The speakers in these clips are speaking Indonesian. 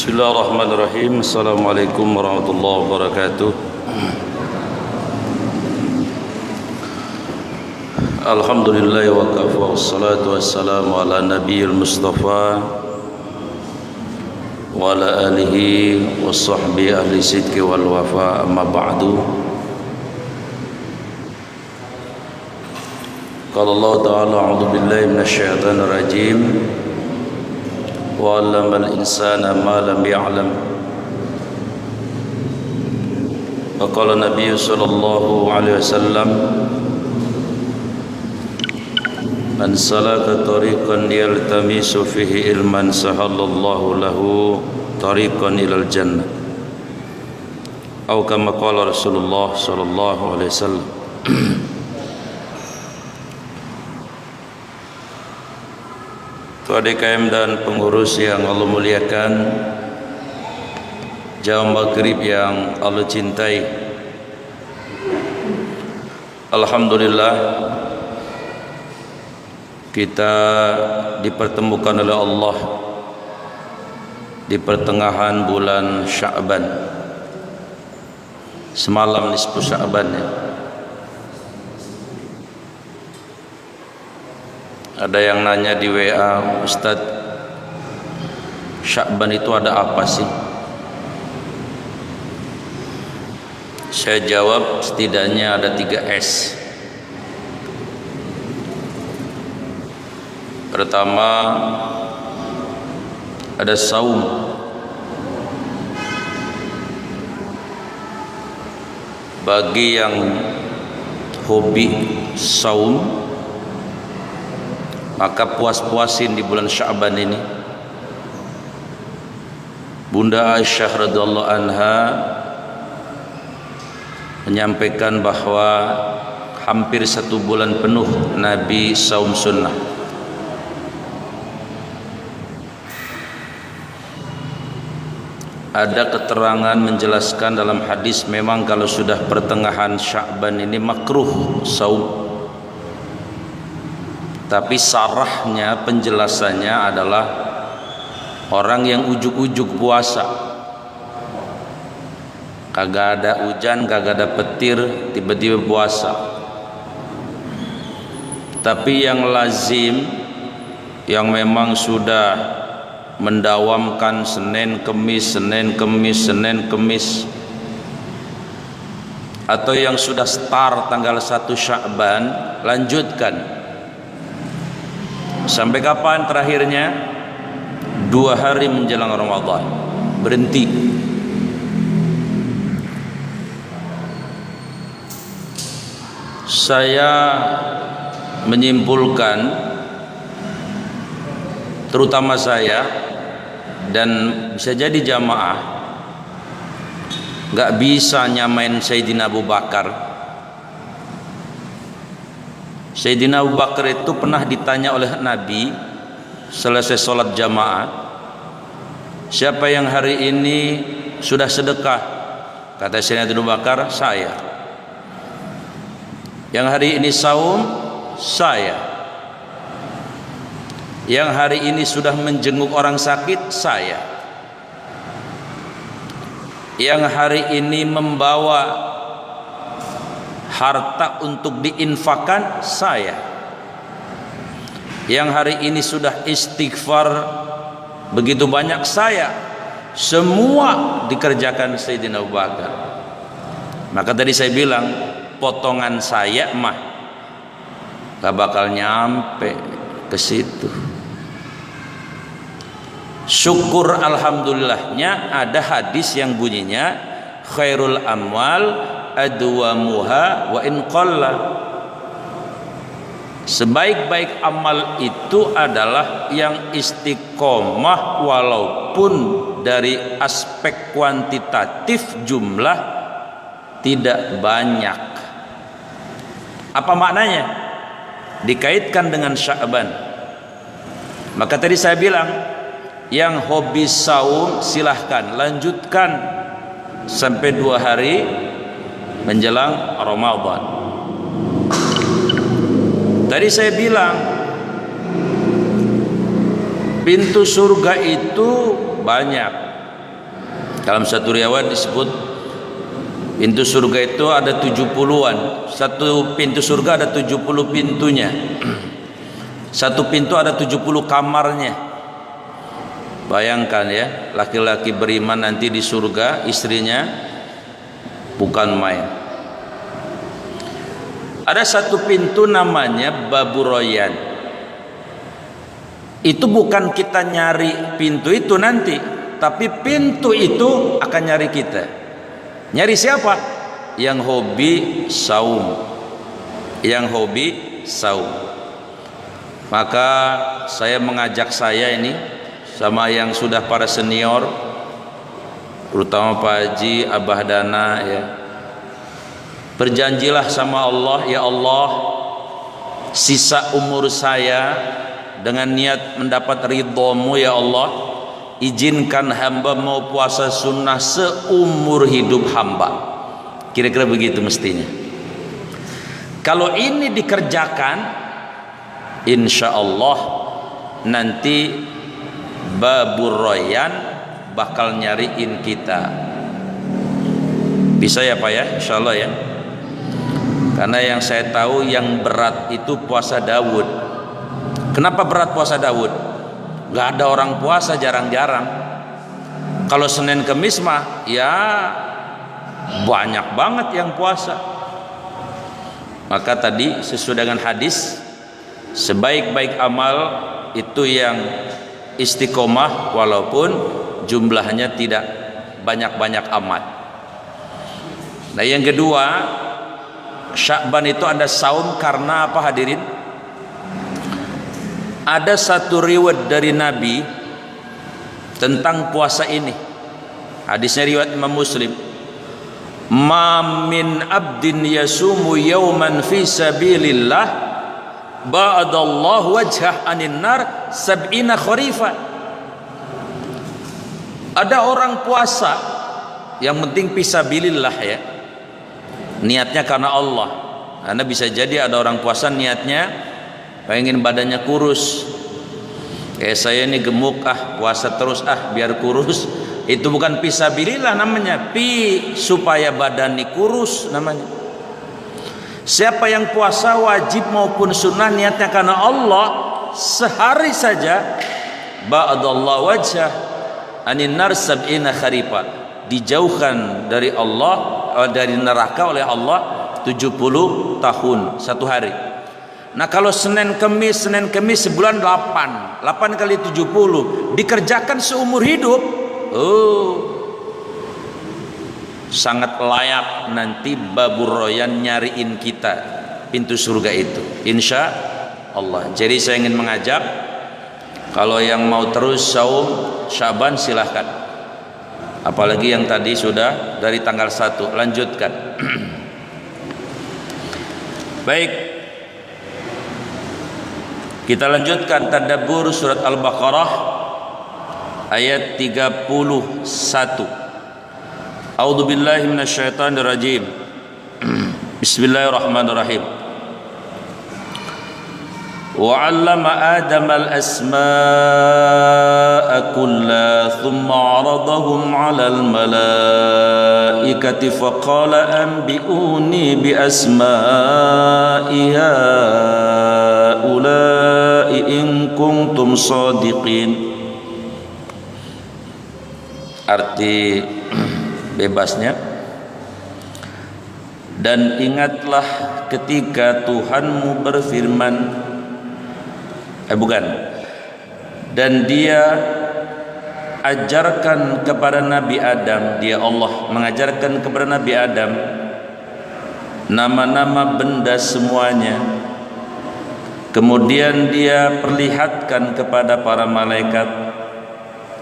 Bismillahirrahmanirrahim. Assalamualaikum warahmatullahi wabarakatuh. Alhamdulillah wa kafa, wassalatu wassalamu ala nabiyil mustafa wa ala alihi wa sahbihi ahli sidqi wal wafa, amma ba'du. Qala Allah ta'ala, a'udzu billahi minasy syaithanir rajim. Wa 'allamal insana ma lam ya'lam. Wa qala Nabi sallallahu alaihi wasallam, man salaka tariqan yaltamisu fihi ilman sahalallahu lahu tariqan ilal jannah. Atau kama qala Rasulullah sallallahu alaihi wasallam. Tuan DKM dan pengurus yang Allah muliakan, jamaah maghrib yang Allah cintai, alhamdulillah kita dipertemukan oleh Allah di pertengahan bulan Sya'ban. Semalam nisfu Sya'ban ya. Ada yang nanya di WA, Ustadz, Sya'ban itu ada apa sih? Saya jawab, setidaknya ada 3 S. Pertama, ada saum. Bagi yang hobi saum, maka puas-puasin di bulan Sya'ban ini. Bunda Aisyah radhiyallahu anha menyampaikan bahwa hampir 1 bulan penuh Nabi saum sunnah. Ada keterangan menjelaskan dalam hadis, memang kalau sudah pertengahan Sya'ban ini makruh saum. Tapi sarahnya, penjelasannya adalah orang yang ujuk-ujuk puasa, kagak ada hujan, kagak ada petir, tiba-tiba puasa. Tapi yang lazim, yang memang sudah mendawamkan Senin Kemis, Senin Kemis, Senin Kemis, atau yang sudah start tanggal 1 Sya'ban, lanjutkan. Sampai kapan terakhirnya? 2 hari menjelang Ramadan, berhenti. Saya menyimpulkan, terutama saya dan bisa jadi jamaah, gak bisa nyamain Sayyidina Abu Bakar. Sayyidina Abu Bakar itu pernah ditanya oleh Nabi selesai sholat jamaah, siapa yang hari ini sudah sedekah? Kata Sayyidina Abu Bakar, saya. Yang hari ini saum, saya. Yang hari ini sudah menjenguk orang sakit, saya. Yang hari ini membawa harta untuk diinfakkan, saya. Yang hari ini sudah istighfar begitu banyak, saya. Semua dikerjakan Sayyidina Abu Bakar. Maka tadi saya bilang, potongan saya mah gak bakal nyampe ke situ. Syukur alhamdulillahnya ada hadis yang bunyinya, khairul amwal adwamuha wa in qalla. Sebaik-baik amal itu adalah yang istiqomah walaupun dari aspek kuantitatif jumlah tidak banyak. Apa maknanya? Dikaitkan dengan Sya'ban. Maka tadi saya bilang, yang hobi saum silahkan lanjutkan sampai 2 hari menjelang Ramadan. Tadi saya bilang, pintu surga itu banyak. Dalam satu riwayat disebut pintu surga itu ada 70-an. Satu pintu surga ada 70 pintunya. Satu pintu ada 70 kamarnya. Bayangkan ya, laki-laki beriman nanti di surga, istrinya bukan main. Ada satu pintu namanya Babur Rayyan. Itu bukan kita nyari pintu itu nanti, tapi pintu itu akan nyari kita. Nyari siapa? Yang hobi saum. Yang hobi saum. Maka saya mengajak saya ini sama yang sudah para senior, terutama Pak Haji, Abah Dana ya. Berjanjilah sama Allah, ya Allah, sisa umur saya dengan niat mendapat ridho-Mu ya Allah, izinkan hamba mau puasa sunnah seumur hidup hamba. Kira-kira begitu mestinya. Kalau ini dikerjakan, insya Allah nanti Babur Rayyan bakal nyariin kita. Bisa ya Pak ya, insya Allah ya. Karena yang saya tahu yang berat itu puasa Daud. Kenapa berat puasa Daud? Gak ada orang puasa, jarang-jarang. Kalau Senin Kemis mah ya banyak banget yang puasa. Maka tadi sesuai dengan hadis, sebaik-baik amal itu yang istiqomah walaupun jumlahnya tidak banyak-banyak amat. Nah yang kedua, Sya'ban itu ada saum karena apa hadirin? Ada satu riwayat dari Nabi tentang puasa ini. Hadisnya riwayat Imam Muslim. Ma min abdin yasumu yawman fi sabilillah ba'adallahu wajhah anin nar sab'ina kharifan. Ada orang puasa yang penting fisabilillah ya. Niatnya karena Allah. Karena bisa jadi ada orang puasa niatnya pengen badannya kurus. Kayak saya ini gemuk, puasa terus biar kurus. Itu bukan fisabilillah namanya, supaya badan ini kurus namanya. Siapa yang puasa wajib maupun sunnah niatnya karena Allah, sehari saja ba'adallahu wajhah anin nar sab'ina kharifan, dijauhkan dari Allah, dari neraka oleh Allah 70 tahun satu hari. Nah kalau Senin Kemis sebulan 8 kali 70 dikerjakan seumur hidup, sangat layak nanti Babur Rayyan nyariin kita pintu surga itu, insya Allah. Jadi saya ingin mengajak, kalau yang mau terus saum Sya'ban silahkan. Apalagi yang tadi sudah dari tanggal 1, lanjutkan. Baik, kita lanjutkan tadabbur surat Al-Baqarah ayat 31. A'udzu billahi minasyaitonir rajim. Bismillahirrahmanirrahim. Wa 'allama Adama al-asma'a kullaha thumma 'aradahum 'alal malaikati faqala anbi'uni bi asma'i haula'i in kuntum shadiqin. Arti bebasnya, dan ingatlah ketika Tuhanmu berfirman, dan dia ajarkan kepada Nabi Adam, dia Allah mengajarkan kepada Nabi Adam nama-nama benda semuanya. Kemudian dia perlihatkan kepada para malaikat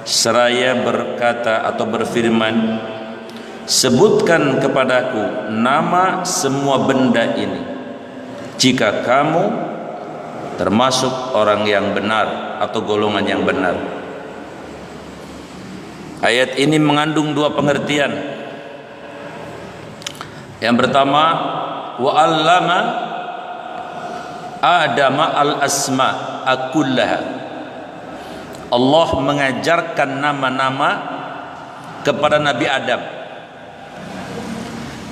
seraya berkata atau berfirman, sebutkan kepadaku nama semua benda ini jika kamu termasuk orang yang benar atau golongan yang benar. Ayat ini mengandung dua pengertian. Yang pertama, wa 'allama Adama al-asma'a kullaha. Allah mengajarkan nama-nama kepada Nabi Adam.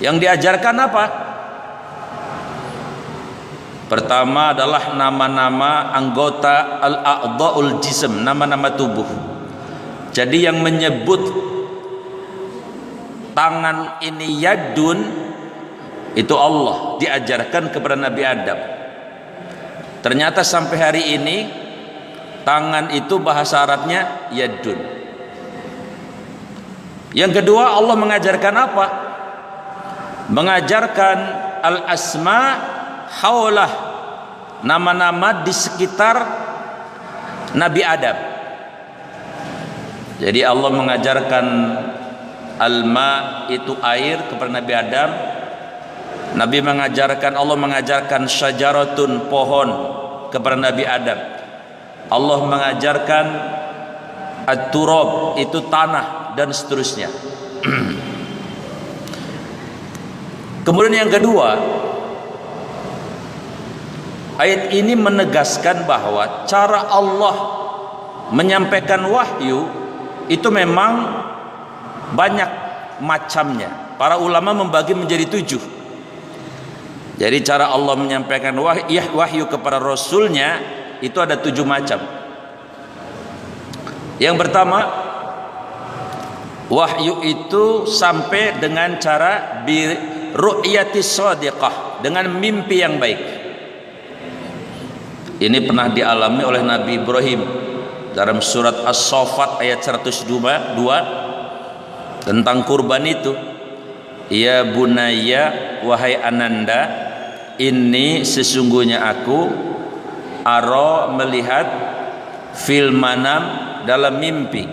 Yang diajarkan apa? Pertama adalah nama-nama anggota al-a'dha'ul jism, nama-nama tubuh. Jadi yang menyebut tangan ini yadun itu Allah, diajarkan kepada Nabi Adam. Ternyata sampai hari ini tangan itu bahasa Arabnya yadun. Yang kedua, Allah mengajarkan apa? Mengajarkan al-asma haulah, nama-nama di sekitar Nabi Adam. Jadi Allah mengajarkan al-ma itu air kepada Nabi Adam. Nabi mengajarkan, Allah mengajarkan syajaratun, pohon, kepada Nabi Adam. Allah mengajarkan at-turab, itu tanah, dan seterusnya. Kemudian yang kedua, ayat ini menegaskan bahwa cara Allah menyampaikan wahyu itu memang banyak macamnya. Para ulama membagi menjadi 7. Jadi cara Allah menyampaikan wahyu kepada Rasulnya itu ada 7 macam. Yang pertama, wahyu itu sampai dengan cara bi ru'yatis shadiqah, dengan mimpi yang baik. Ini pernah dialami oleh Nabi Ibrahim dalam surat As-Saffat ayat 102 tentang kurban itu. Ya bunayya, wahai ananda, ini sesungguhnya aku melihat fil manam, dalam mimpi,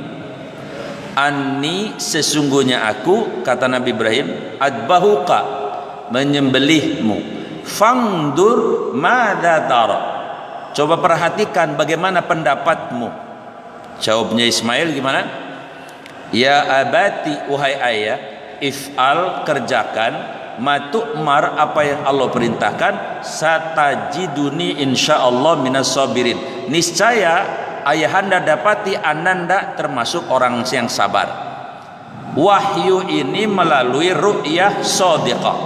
anni sesungguhnya aku, kata Nabi Ibrahim, adbahuka, menyembelihmu, fangdur madza tara, coba perhatikan bagaimana pendapatmu. Jawabnya Ismail gimana? Ya abati, wahai ayah, if'al, kerjakan, matu'mar, apa yang Allah perintahkan, satajiduni insyaallah minas sabirin, niscaya ayahanda dapati ananda termasuk orang yang sabar. Wahyu ini melalui ru'yah shadiqah,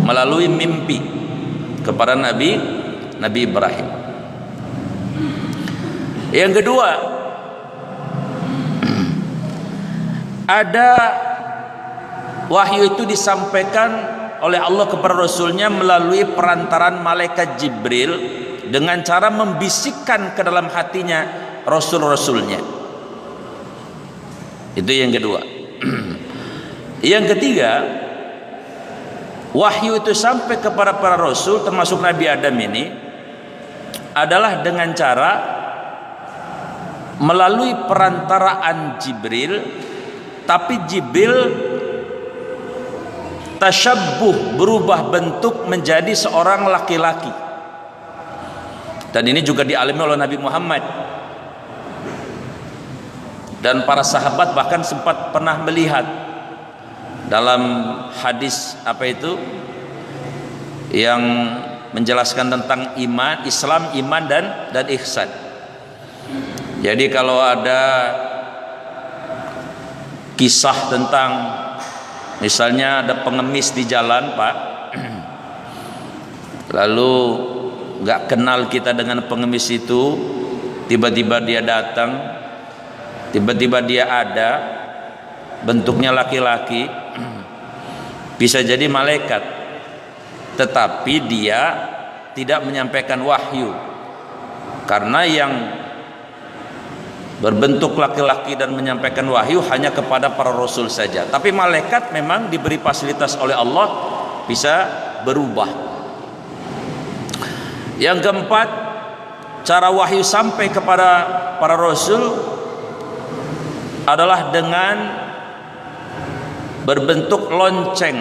melalui mimpi kepada Nabi Ibrahim. Yang kedua, ada wahyu itu disampaikan oleh Allah kepada Rasulnya melalui perantaran malaikat Jibril dengan cara membisikkan ke dalam hatinya Rasul-Rasulnya. Itu yang kedua. Yang ketiga, wahyu itu sampai kepada para Rasul termasuk Nabi Adam ini adalah dengan cara melalui perantaraan Jibril, tapi Jibril tasyabbuh, berubah bentuk menjadi seorang laki-laki. Dan ini juga dialami oleh Nabi Muhammad. Dan para sahabat bahkan sempat pernah melihat dalam hadis apa itu yang menjelaskan tentang iman, Islam, iman dan ihsan. Jadi kalau ada kisah tentang misalnya ada pengemis di jalan, Pak, lalu nggak kenal kita dengan pengemis itu, tiba-tiba dia datang, tiba-tiba dia ada, bentuknya laki-laki, bisa jadi malaikat, tetapi dia tidak menyampaikan wahyu, karena yang berbentuk laki-laki dan menyampaikan wahyu hanya kepada para rasul saja. Tapi malaikat memang diberi fasilitas oleh Allah bisa berubah. Yang keempat, cara wahyu sampai kepada para rasul adalah dengan berbentuk lonceng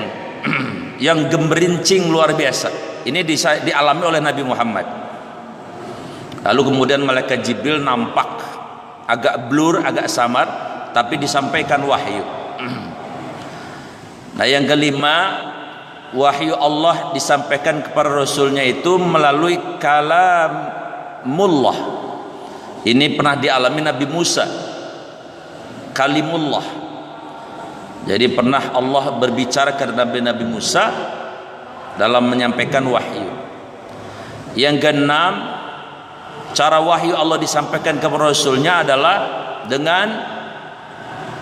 yang gemerincing luar biasa. Ini dialami oleh Nabi Muhammad. Lalu kemudian malaikat Jibril nampak agak blur, agak samar, tapi disampaikan wahyu. Nah, yang kelima, wahyu Allah disampaikan kepada Rasulnya itu melalui kalamullah. Ini pernah dialami Nabi Musa, kalimullah, Jadi pernah Allah berbicara kepada Nabi Musa dalam menyampaikan wahyu. Yang keenam, cara wahyu Allah disampaikan kepada Rasulnya adalah dengan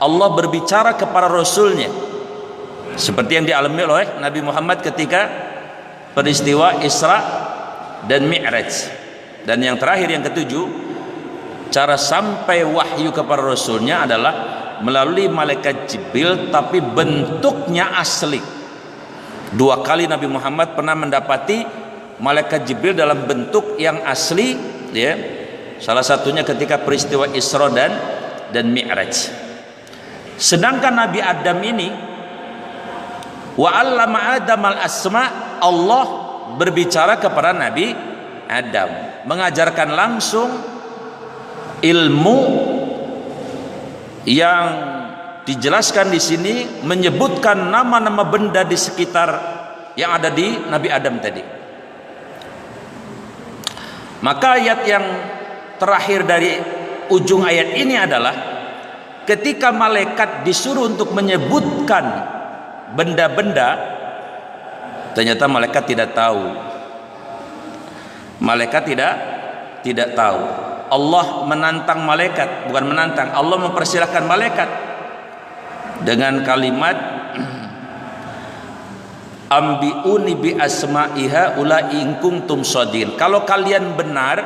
Allah berbicara kepada Rasulnya, seperti yang dialami oleh Nabi Muhammad ketika peristiwa Isra dan Mi'raj. Dan yang terakhir, yang ketujuh, cara sampai wahyu kepada Rasulnya adalah melalui malaikat Jibril, tapi bentuknya asli. 2 kali Nabi Muhammad pernah mendapati malaikat Jibril dalam bentuk yang asli, ya. Salah satunya ketika peristiwa Isra dan Mi'raj. Sedangkan Nabi Adam ini, wa 'allama Adam al-asma, Allah berbicara kepada Nabi Adam, mengajarkan langsung ilmu yang dijelaskan di sini, menyebutkan nama-nama benda di sekitar yang ada di Nabi Adam tadi. Maka ayat yang terakhir dari ujung ayat ini adalah ketika malaikat disuruh untuk menyebutkan benda-benda, ternyata malaikat tidak tahu. Malaikat tidak tahu. Allah menantang malaikat, bukan menantang, Allah mempersilahkan malaikat dengan kalimat ambiuni bi asma'iha ula in kuntum shadin. Kalau kalian benar,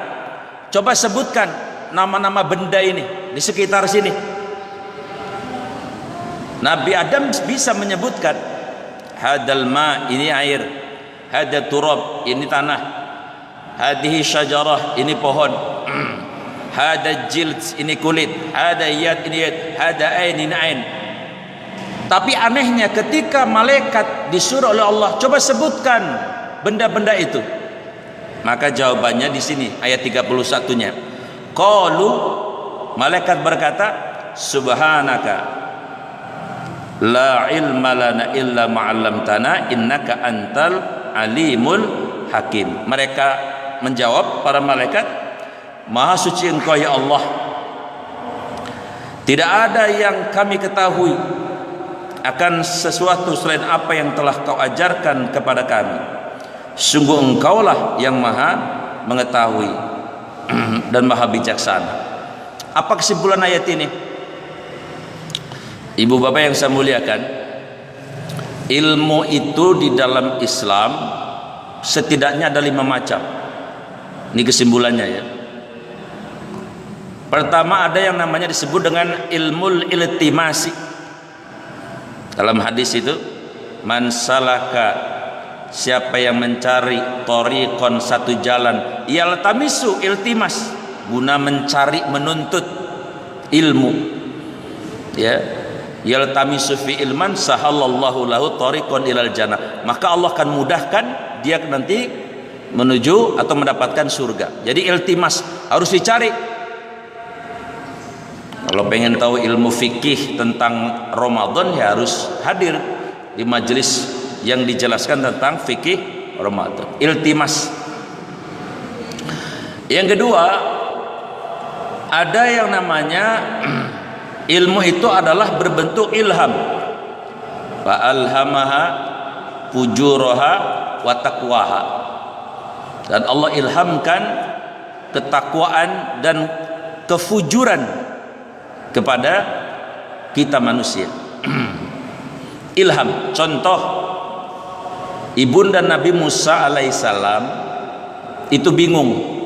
coba sebutkan nama-nama benda ini di sekitar sini. Nabi Adam bisa menyebutkan, hadal ma, ini air, hada turab, ini tanah, hadihi syajarah, ini pohon, hada jild, ini kulit, hada yad, ini yad, hada ain, ini ain. Tapi anehnya ketika malaikat disuruh oleh Allah, coba sebutkan benda-benda itu, maka jawabannya di sini ayat 31-nya. Qalu, malaikat berkata, subhanaka la ilma lana illa ma'allamtana innaka antal alimul hakim. Mereka menjawab, para malaikat, maha suci engkau ya Allah, tidak ada yang kami ketahui akan sesuatu selain apa yang telah kau ajarkan kepada kami. Sungguh engkaulah yang maha mengetahui dan maha bijaksana. Apa kesimpulan ayat ini? Ibu bapak yang saya muliakan, ilmu itu di dalam Islam setidaknya ada 5 macam. Ini kesimpulannya, ya. Pertama, ada yang namanya disebut dengan ilmul iltimasi. Dalam hadis itu, man salaka, siapa yang mencari tariqon, satu jalan, yaltamisu, iltimas, guna mencari, menuntut ilmu, ya. Yaltamisu fi ilman sahalallahu lahu tariqon ilal jannah, maka Allah akan mudahkan dia nanti menuju atau mendapatkan surga. Jadi iltimas harus dicari. Kalau pengen tahu ilmu fikih tentang Ramadan, ya harus hadir di majelis yang dijelaskan tentang fikih Ramadan. Iltimas. Yang kedua, ada yang namanya ilmu itu adalah berbentuk ilham. Fa alhamaha fujuraha wa taqwaha. Dan Allah ilhamkan ketakwaan dan kefujuran kepada kita manusia. Ilham. Contoh, ibunda Nabi Musa alaihissalam itu bingung.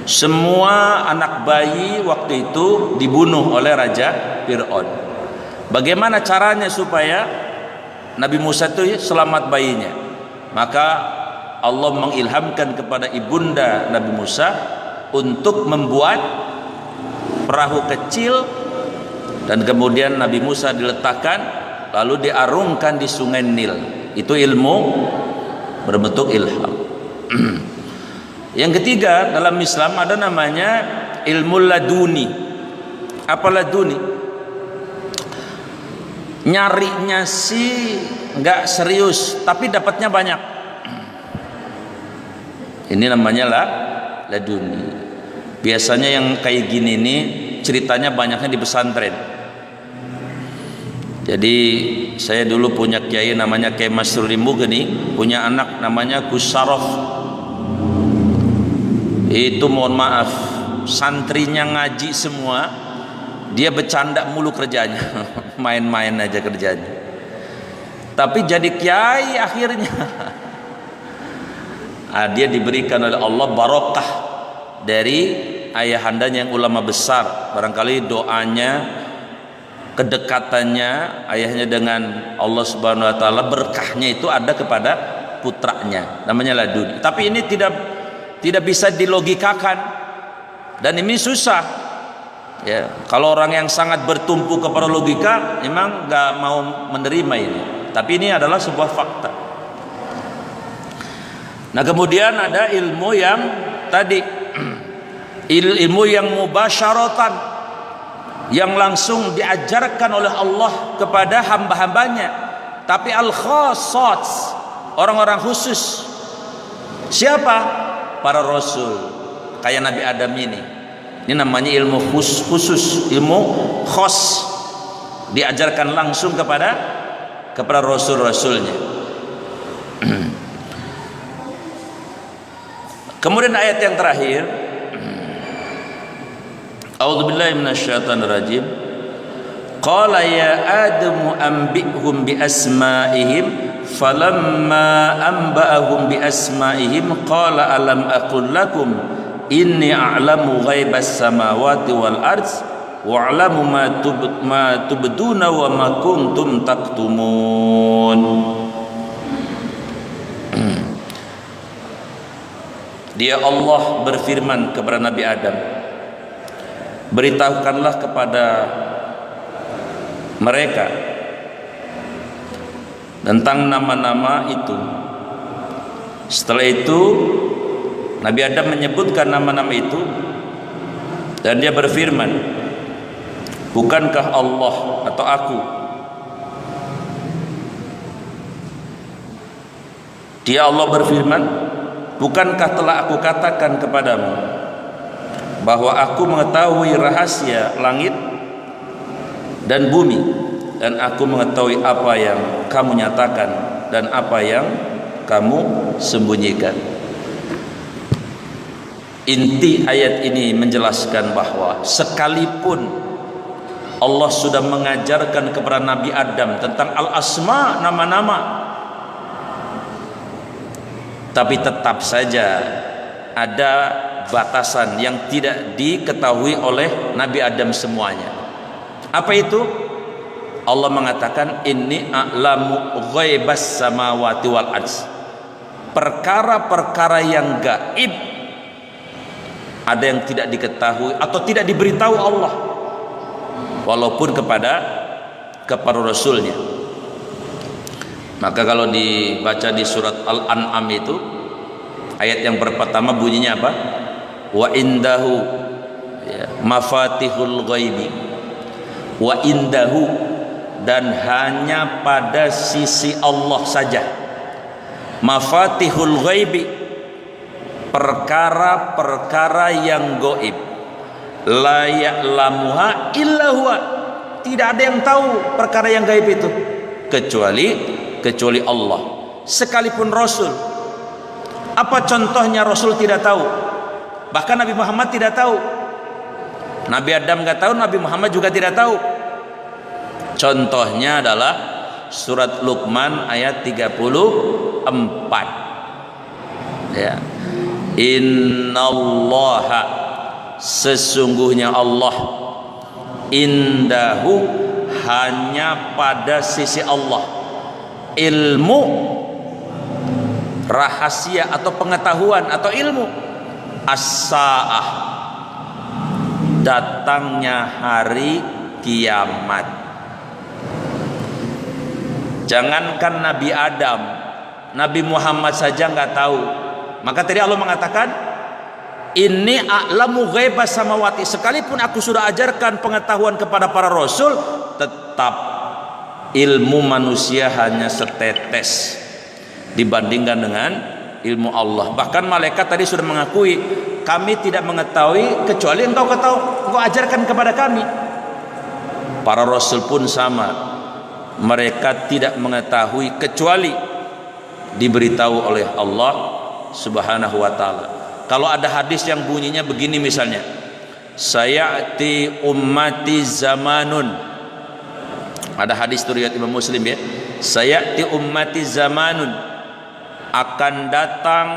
Semua anak bayi waktu itu dibunuh oleh Raja Fir'aun. Bagaimana caranya supaya Nabi Musa itu selamat bayinya? Maka Allah mengilhamkan kepada ibunda Nabi Musa untuk membuat perahu kecil, dan kemudian Nabi Musa diletakkan lalu diarungkan di sungai Nil. Itu ilmu berbentuk ilham. Yang ketiga, dalam Islam ada namanya ilmu laduni. Apa laduni? Nyarinya sih nggak serius, tapi dapatnya banyak. Ini namanya laduni. Biasanya yang kayak gini nih ceritanya banyaknya di pesantren. Jadi saya dulu punya kiai namanya Kiai Masruri Mugni, punya anak namanya Gus Sarof. Itu mohon maaf, santrinya ngaji semua, dia bercanda mulu kerjanya. Main-main aja kerjanya. Tapi jadi kiai akhirnya. Dia diberikan oleh Allah barokah dari ayahandanya yang ulama besar. Barangkali doanya, kedekatannya ayahnya dengan Allah Subhanahu wa taala, berkahnya itu ada kepada putranya namanya Laduni. Tapi ini tidak bisa dilogikakan dan ini susah ya. Kalau orang yang sangat bertumpu kepada logika memang nggak mau menerima ini, tapi ini adalah sebuah fakta. Nah, kemudian ada ilmu yang tadi ilmu yang mubasyaratan, yang langsung diajarkan oleh Allah kepada hamba-hambanya. Tapi al-khassat, orang-orang khusus. Siapa? Para rasul, kayak Nabi Adam ini. Ini namanya ilmu khusus, ilmu khas, diajarkan langsung kepada rasul-rasulnya. Kemudian ayat yang terakhir, A'udzubillahi minasyaitonir rajim. Qala ya Adamu anbi'hum bi asma'ihim falamma anba'ahum bi asma'ihim qala alam aqul lakum inni a'lamu ghaibas samawati wal ards wa a'lamu ma tubduna wa ma kuntum taktumun. Dia Allah berfirman kepada Nabi Adam, beritahukanlah kepada mereka tentang nama-nama itu. Setelah itu Nabi Adam menyebutkan nama-nama itu dan dia berfirman, bukankah Allah atau aku? Dia Allah berfirman, bukankah telah aku katakan kepadamu bahwa aku mengetahui rahasia langit dan bumi, dan aku mengetahui apa yang kamu nyatakan dan apa yang kamu sembunyikan. Inti ayat ini menjelaskan bahwa sekalipun Allah sudah mengajarkan kepada Nabi Adam tentang al-asma, nama-nama, tapi tetap saja ada batasan yang tidak diketahui oleh Nabi Adam semuanya. Apa itu? Allah mengatakan inni a'lamu ghaibas samawati wal ards. Perkara-perkara yang gaib, ada yang tidak diketahui atau tidak diberitahu Allah, walaupun kepada rasulnya. Maka kalau dibaca di surat Al-An'am itu, ayat yang pertama bunyinya apa? Wa indahu mafatihul ghaibi, wa indahu, dan hanya pada sisi Allah saja. Mafatihul ghaibi, perkara-perkara yang gaib, la ya'lamuha illa huwa, tidak ada yang tahu perkara yang gaib itu kecuali Allah. Sekalipun Rasul, apa contohnya Rasul tidak tahu? Bahkan Nabi Muhammad tidak tahu. Nabi Adam nggak tahu, Nabi Muhammad juga tidak tahu. Contohnya adalah surat Luqman ayat 34. Ya. Innallaha, sesungguhnya Allah, indahu, hanya pada sisi Allah, ilmu, rahasia atau pengetahuan atau ilmu, as-saah, datangnya hari kiamat. Jangankan Nabi Adam, Nabi Muhammad saja nggak tahu. Maka tadi Allah mengatakan, inni a'lamu ghaibas samawati, sekalipun aku sudah ajarkan pengetahuan kepada para rasul, tetap ilmu manusia hanya setetes dibandingkan dengan ilmu Allah. Bahkan malaikat tadi sudah mengakui, kami tidak mengetahui kecuali engkau ajarkan kepada kami. Para rasul pun sama, mereka tidak mengetahui kecuali diberitahu oleh Allah Subhanahu wa taala. Kalau ada hadis yang bunyinya begini misalnya, sayati ummati zamanun, ada hadis riwayat Imam Muslim ya, sayati ummati zamanun, akan datang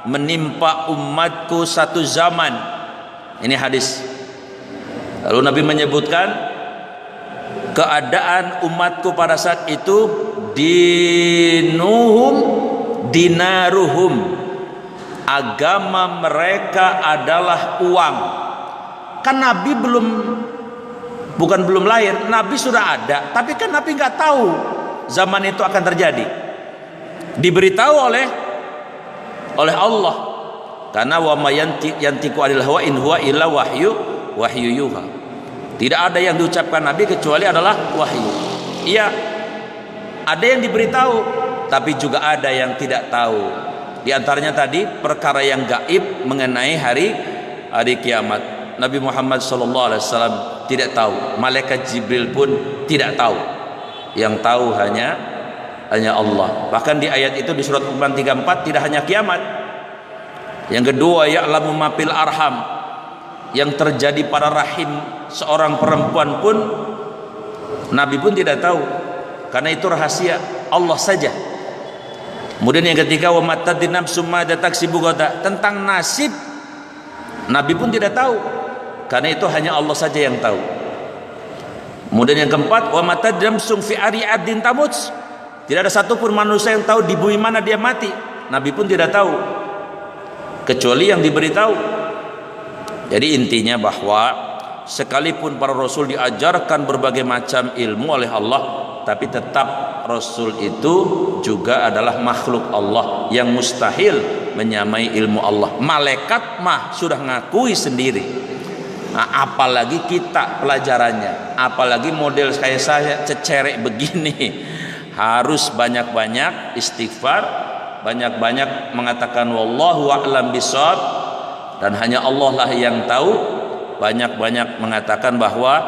menimpa umatku satu zaman. Ini hadis. Lalu Nabi menyebutkan keadaan umatku pada saat itu, dinuhum dinaruhum, agama mereka adalah uang. Kan Nabi belum lahir, Nabi sudah ada, tapi kan Nabi nggak tahu zaman itu akan terjadi. Diberitahu oleh Allah, karena wa ma yantiqu anil hawa in huwa illa wahyu yuha. Tidak ada yang diucapkan Nabi kecuali adalah wahyu. Iya, ada yang diberitahu, tapi juga ada yang tidak tahu. Di antaranya tadi perkara yang gaib mengenai hari kiamat. Nabi Muhammad SAW tidak tahu, malaikat Jibril pun tidak tahu. Yang tahu hanya Allah. Bahkan di ayat itu di surat Luqman 34 tidak hanya kiamat. Yang kedua, ya'lamu ma fil arham, yang terjadi pada rahim seorang perempuan pun Nabi pun tidak tahu, karena itu rahasia Allah saja. Kemudian yang ketiga, wa matadri nafsum ma taksibu ghadan, tentang nasib Nabi pun tidak tahu, karena itu hanya Allah saja yang tahu. Kemudian yang keempat, wa matadri nafsum fi ari'adin tamut, tidak ada satupun manusia yang tahu di bumi mana dia mati. Nabi pun tidak tahu, kecuali yang diberitahu. Jadi intinya bahwa sekalipun para rasul diajarkan berbagai macam ilmu oleh Allah, tapi tetap rasul itu juga adalah makhluk Allah yang mustahil menyamai ilmu Allah. Malaikat mah sudah ngakui sendiri. Nah, apalagi kita pelajarannya, apalagi model kayak saya cecerek begini. Harus banyak-banyak istighfar, banyak-banyak mengatakan wallahu a'lam bishawab, dan hanya Allah lah yang tahu. Banyak-banyak mengatakan bahwa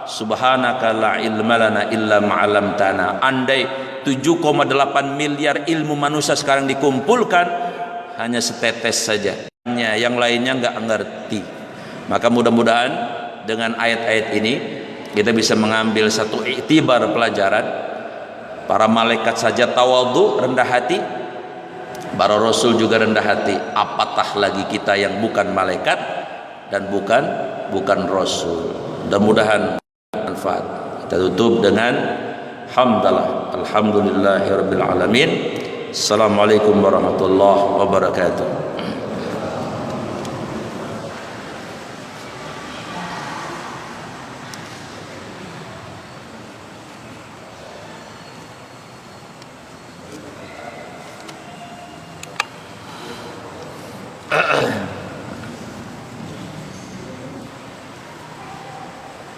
subhanaka la ilma lana illa ma'alamtana. Andai 7,8 miliar ilmu manusia sekarang dikumpulkan, hanya setetes saja, yang lainnya nggak ngerti. Maka mudah-mudahan dengan ayat-ayat ini kita bisa mengambil satu iktibar pelajaran. Para malaikat saja tawadhu, rendah hati, para rasul juga rendah hati, apatah lagi kita yang bukan malaikat dan bukan rasul. Mudah-mudahan manfaat. Kita tutup dengan hamdalah, alhamdulillahirabbil alamin. Assalamualaikum warahmatullahi wabarakatuh.